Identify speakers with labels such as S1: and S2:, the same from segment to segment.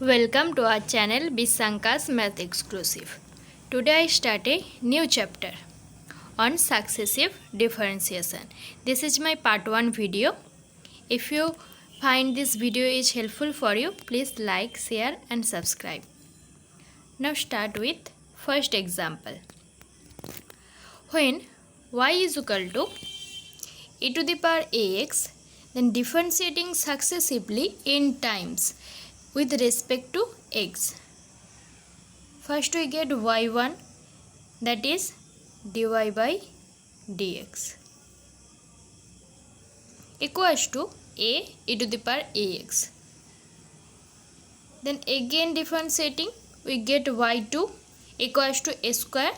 S1: Welcome to our channel Biswanka's Math Exclusive. Today I start a new chapter on successive differentiation. This is my part 1 video. If you find this video is helpful for you, please like, share and subscribe. Now start with first example. When y is equal to e to the power ax, then differentiating successively n times with respect to x. First we get y1, that is dy by dx equals to a e to the power ax. Then again differentiating, we get y2 equals to a square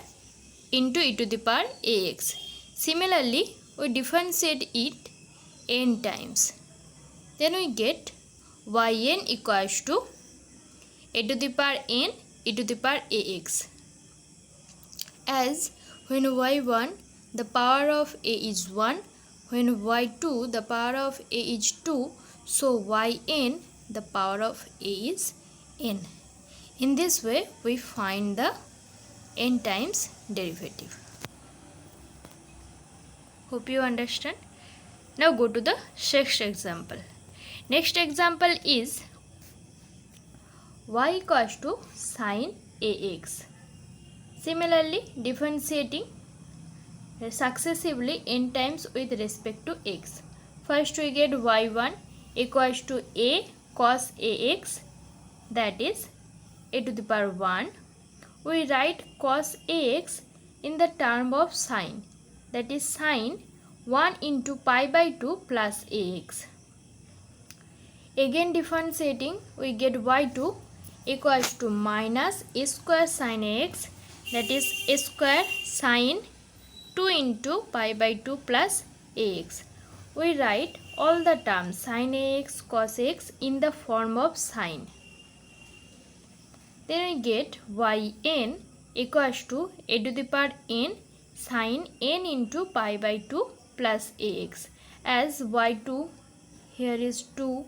S1: into e to the power ax. Similarly, we differentiate it n times. Then we get yn equals to a to the power n e to the power ax. As when y1 the power of a is 1, when y2 the power of a is 2, so yn the power of a is n. In this way we find the n times derivative. Hope you understand. Now go to the next example. Next example is y equals to sin ax. Similarly, differentiating successively n times with respect to x. First we get y1 equals to a cos ax, that is a to the power 1. We write cos ax in the term of sin, that is sin 1 into pi by 2 plus ax. Again differentiating, we get y2 equals to minus a square sin ax, that is a square sin 2 into pi by 2 plus ax. We write all the terms sin ax, cos ax in the form of sin. Then we get yn equals to a to the power n sin n into pi by 2 plus ax. As y2 here is 2,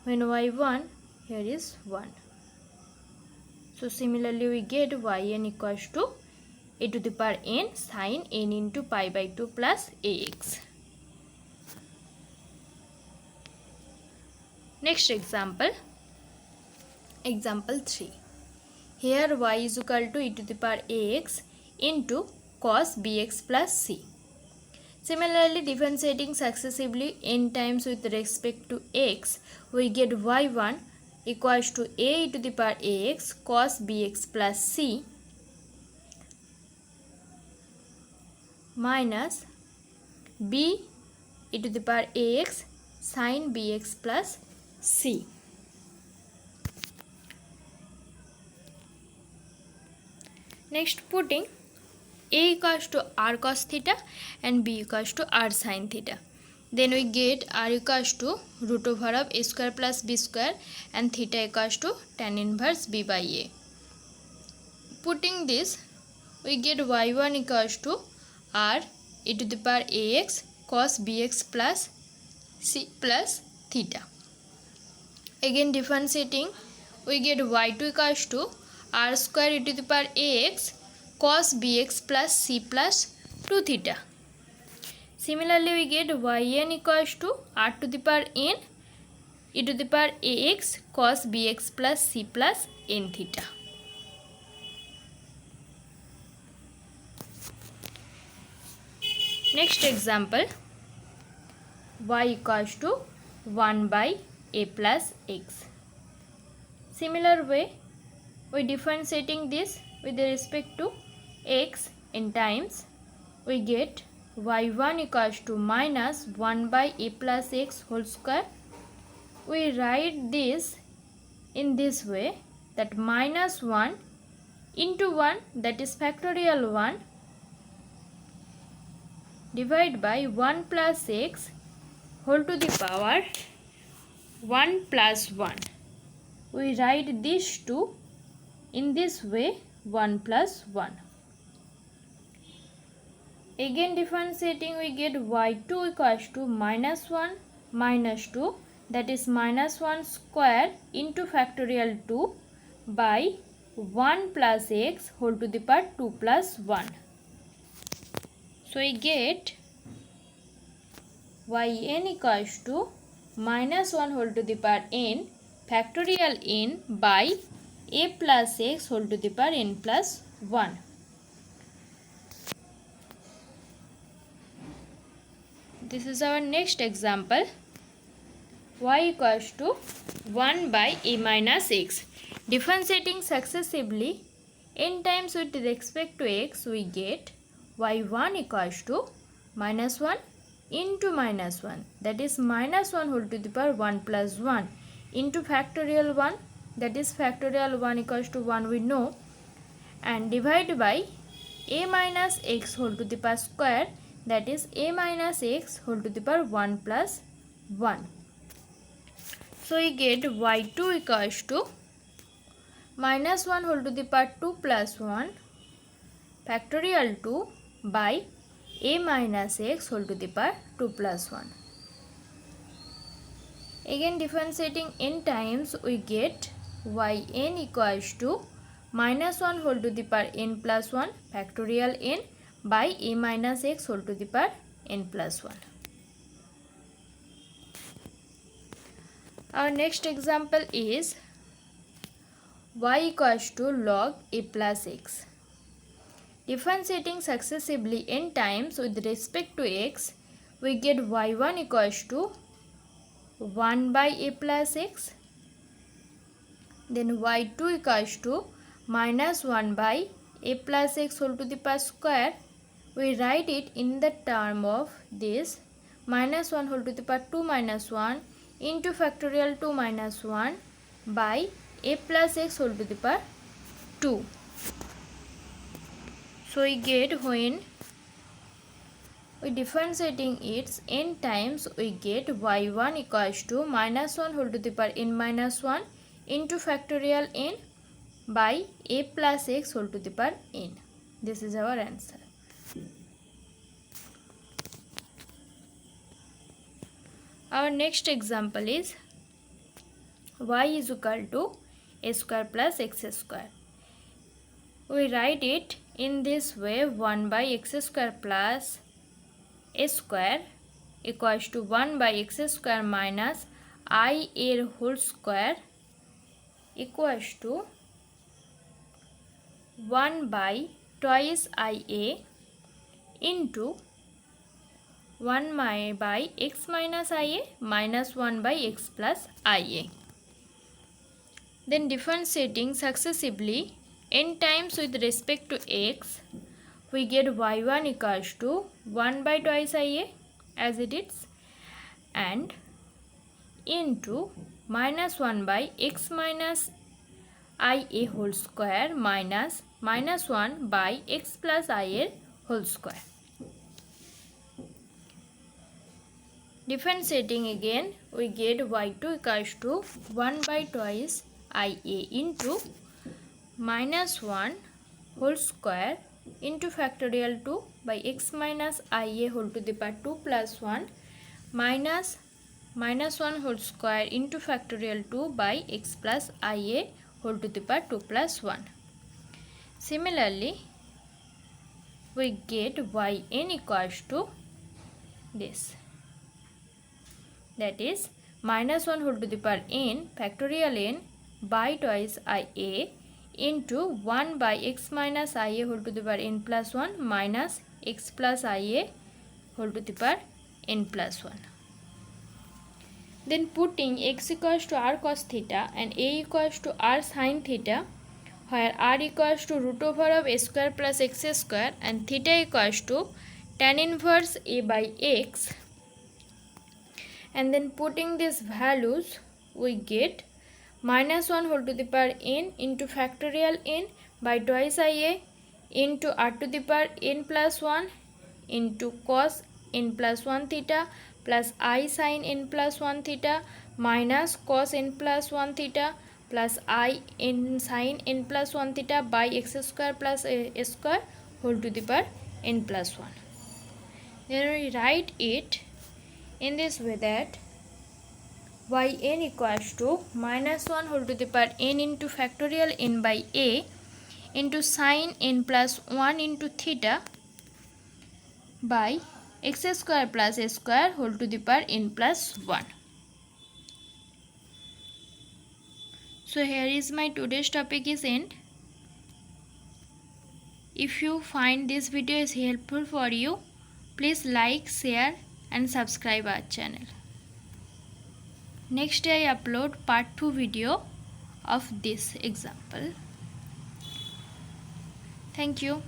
S1: when y1 here is 1. So similarly we get yn equals to a to the power n sin n into pi by 2 plus ax. Next example, example 3. Here y is equal to e to the power ax into cos bx plus c. Similarly, differentiating successively n times with respect to x, we get y1 equals to a e to the power ax cos bx plus c minus b e to the power ax sin bx plus c. Next, putting a equals to r cos theta and b equals to r sin theta. Then we get r equals to root over of a square plus b square and theta equals to tan inverse b by a. Putting this, we get y1 equals to r e to the power ax cos bx plus c plus theta. Again differentiating, we get y2 equals to r square e to the power ax cos bx plus c plus 2 theta. Similarly, we get yn equals to r to the power n e to the power ax cos bx plus c plus n theta. Next example, y equals to 1 by a plus x. Similar way, we differentiating this with respect to x in times, we get y1 equals to minus 1 by a plus x whole square. We write this in this way, that minus 1 into 1, that is factorial 1, divided by 1 plus x whole to the power 1 plus 1. We write these two in this way, 1 plus 1. Again differentiating, we get y2 equals to minus 1 minus 2 that is minus 1 square into factorial 2 by 1 plus x whole to the power 2 plus 1. So we get yn equals to minus 1 whole to the power n factorial n by a plus x whole to the power n plus 1. This is our next example. Y equals to 1 by a minus x. Differentiating successively n times with respect to x, we get y1 equals to minus 1 into minus 1, that is minus 1 whole to the power 1 plus 1 into factorial 1, that is factorial 1 equals to 1 we know, and divide by a minus x whole to the power square, that is a minus x whole to the power 1 plus 1. So we get y2 equals to minus 1 whole to the power 2 plus 1 factorial 2 by a minus x whole to the power 2 plus 1. Again differentiating n times, we get yn equals to minus 1 whole to the power n plus 1 factorial n by a minus x whole to the power n plus 1. Our next example is y equals to log a plus x. Differentiating successively n times with respect to x, we get y1 equals to 1 by a plus x. Then y2 equals to minus 1 by a plus x whole to the power square. We write it in the term of this minus 1 whole to the power 2 minus 1 into factorial 2 minus 1 by a plus x whole to the power 2. So we get when we differentiating its n times, we get y1 equals to minus 1 whole to the power n minus 1 into factorial n by a plus x whole to the power n. This is our answer. Our next example is y is equal to a square plus x square. We write it in this way: 1 by x square plus a square equals to 1 by x square minus I a whole square equals to 1 by twice IA into 1 by x minus IA minus 1 by x plus IA. Then differentiating successively n times with respect to x, we get y1 equals to 1 by twice IA as it is, and into minus 1 by x minus IA whole square minus 1 by x plus IA whole square. Differentiating again, we get y2 equals to 1 by twice IA into minus 1 whole square into factorial 2 by x minus IA whole to the power 2 plus 1 minus 1 whole square into factorial 2 by x plus IA whole to the power 2 plus 1. Similarly, we get yn equals to this, that is minus 1 whole to the power n factorial n by twice IA into 1 by x minus IA whole to the power n plus 1 minus x plus IA whole to the power n plus 1. Then putting x equals to r cos theta and a equals to r sin theta, where r equals to root over of a square plus x square and theta equals to tan inverse a by x, and then putting these values, we get minus 1 whole to the power n into factorial n by twice IA into r to the power n plus 1 into cos n plus 1 theta plus I sin n plus 1 theta minus cos n plus 1 theta plus I n sin n plus 1 theta by x square plus a square whole to the power n plus 1. Then we write it in this way, that yn equals to -1 whole to the power n into factorial n by a into sin n plus 1 into theta by x square plus a square whole to the power n plus 1. So here is my today's topic is end. If you find this video is helpful for you, please like, share and subscribe our channel. Next day I upload part 2 video of this example. Thank you.